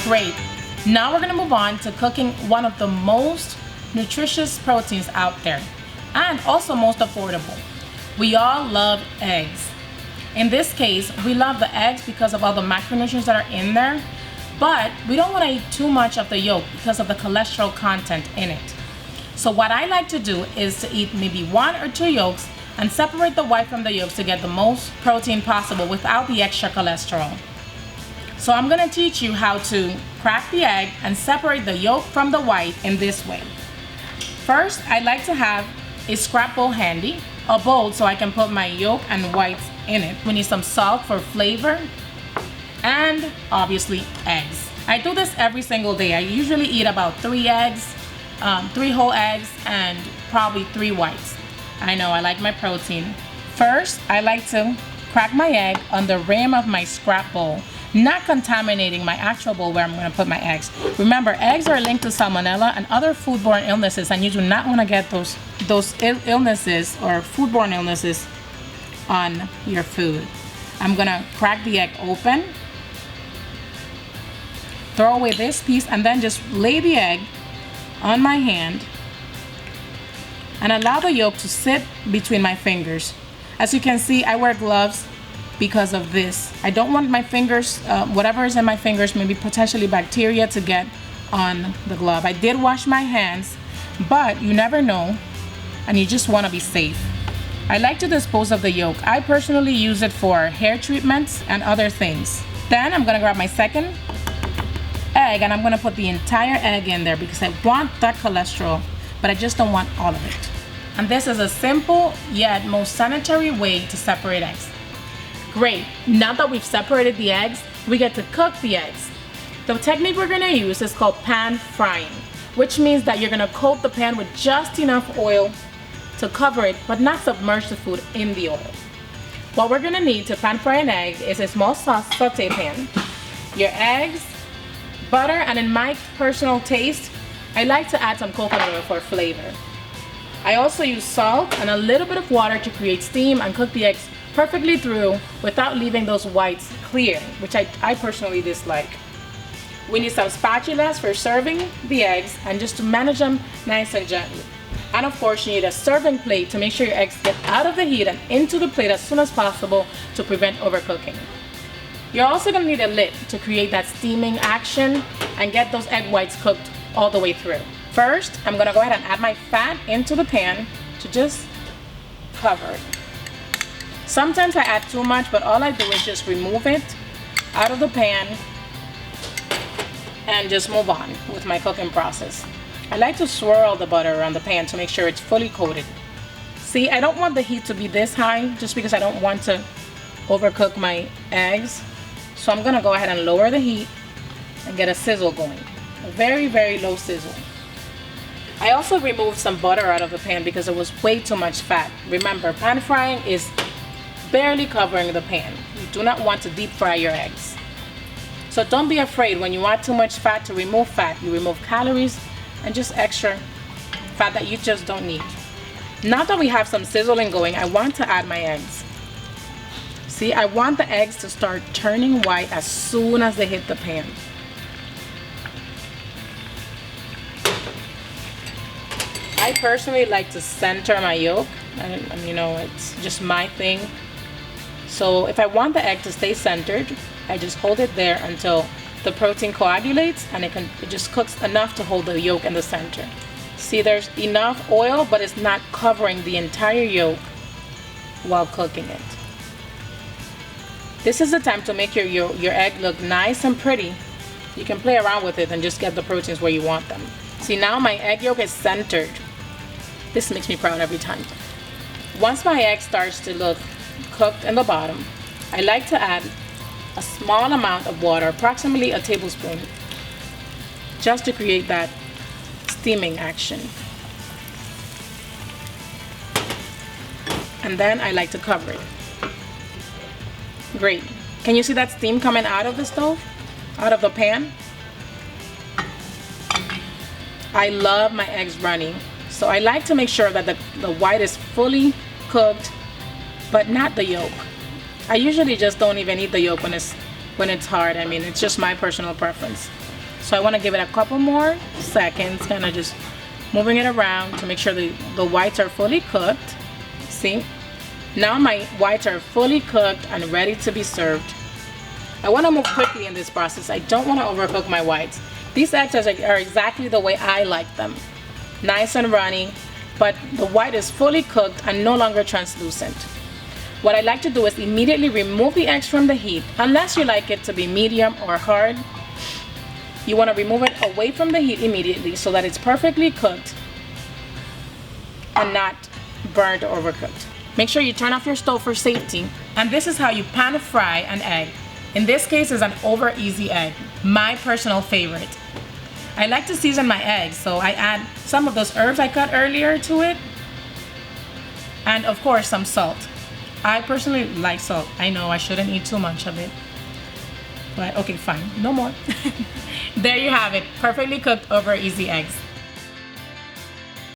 Great. Now we're gonna move on to cooking one of the most nutritious proteins out there, and also most affordable. We all love eggs. In this case, we love the eggs because of all the macronutrients that are in there, but we don't want to eat too much of the yolk because of the cholesterol content in it. So what I like to do is to eat maybe 1 or 2 yolks and separate the white from the yolks to get the most protein possible without the extra cholesterol. So I'm gonna teach you how to crack the egg and separate the yolk from the white in this way. First, I like to have a scrap bowl handy, a bowl so I can put my yolk and whites in it. We need some salt for flavor, and obviously eggs. I do this every single day. I usually eat about 3 eggs, 3 whole eggs, and probably 3 whites. I know I like my protein. First, I like to crack my egg on the rim of my scrap bowl, not contaminating my actual bowl where I'm going to put my eggs. Remember, eggs are linked to salmonella and other foodborne illnesses, and you do not want to get those illnesses or foodborne illnesses on your food. I'm going to crack the egg open, throw away this piece, and then just lay the egg on my hand and allow the yolk to sit between my fingers. As you can see, I wear gloves because of this. I don't want my fingers, whatever is in my fingers, maybe potentially bacteria, to get on the glove. I did wash my hands, but you never know, and you just want to be safe. I like to dispose of the yolk. I personally use it for hair treatments and other things. Then I'm gonna grab my second egg and I'm gonna put the entire egg in there because I want that cholesterol, but I just don't want all of it. And this is a simple yet most sanitary way to separate eggs. Great, now that we've separated the eggs, we get to cook the eggs. The technique we're gonna use is called pan frying, which means that you're gonna coat the pan with just enough oil to cover it, but not submerge the food in the oil. What we're gonna need to pan fry an egg is a small saute pan, your eggs, butter, and in my personal taste, I like to add some coconut oil for flavor. I also use salt and a little bit of water to create steam and cook the eggs perfectly through without leaving those whites clear, which I personally dislike. We need some spatulas for serving the eggs and just to manage them nice and gently. And of course, you need a serving plate to make sure your eggs get out of the heat and into the plate as soon as possible to prevent overcooking. You're also going to need a lid to create that steaming action and get those egg whites cooked all the way through. First, I'm going to go ahead and add my fat into the pan to just cover it. Sometimes I add too much, but all I do is just remove it out of the pan and just move on with my cooking process. I like to swirl the butter around the pan to make sure it's fully coated. See, I don't want the heat to be this high just because I don't want to overcook my eggs. So I'm gonna go ahead and lower the heat and get a sizzle going. A very, very low sizzle. I also removed some butter out of the pan because it was way too much fat. Remember, pan frying is barely covering the pan. You do not want to deep fry your eggs. So don't be afraid when you add too much fat to remove fat. You remove calories and just extra fat that you just don't need. Now that we have some sizzling going, I want to add my eggs. See, I want the eggs to start turning white as soon as they hit the pan. I personally like to center my yolk, and you know, it's just my thing. So if I want the egg to stay centered, I just hold it there until the protein coagulates and it just cooks enough to hold the yolk in the center. See, there's enough oil, but it's not covering the entire yolk while cooking it. This is the time to make your egg look nice and pretty. You can play around with it and just get the proteins where you want them. See, now my egg yolk is centered. This makes me proud every time. Once my egg starts to look cooked in the bottom, I like to add a small amount of water, approximately a tablespoon, just to create that steaming action. And then I like to cover it. Great. Can you see that steam coming out of the stove? Out of the pan? I love my eggs runny. So I like to make sure that the white is fully cooked, but not the yolk. I usually just don't even eat the yolk when it's hard. I mean, it's just my personal preference. So I want to give it a couple more seconds, kind of just moving it around to make sure the whites are fully cooked. See? Now my whites are fully cooked and ready to be served. I want to move quickly in this process. I don't want to overcook my whites. These eggs are exactly the way I like them. Nice and runny, but the white is fully cooked and no longer translucent. What I like to do is immediately remove the eggs from the heat, unless you like it to be medium or hard. You want to remove it away from the heat immediately so that it's perfectly cooked and not burnt or overcooked. Make sure you turn off your stove for safety. And this is how you pan fry an egg. In this case, it's an over easy egg, my personal favorite. I like to season my eggs, so I add some of those herbs I cut earlier to it, and of course some salt. I personally like salt. I know I shouldn't eat too much of it, but okay, fine, no more. There you have it, perfectly cooked over easy eggs.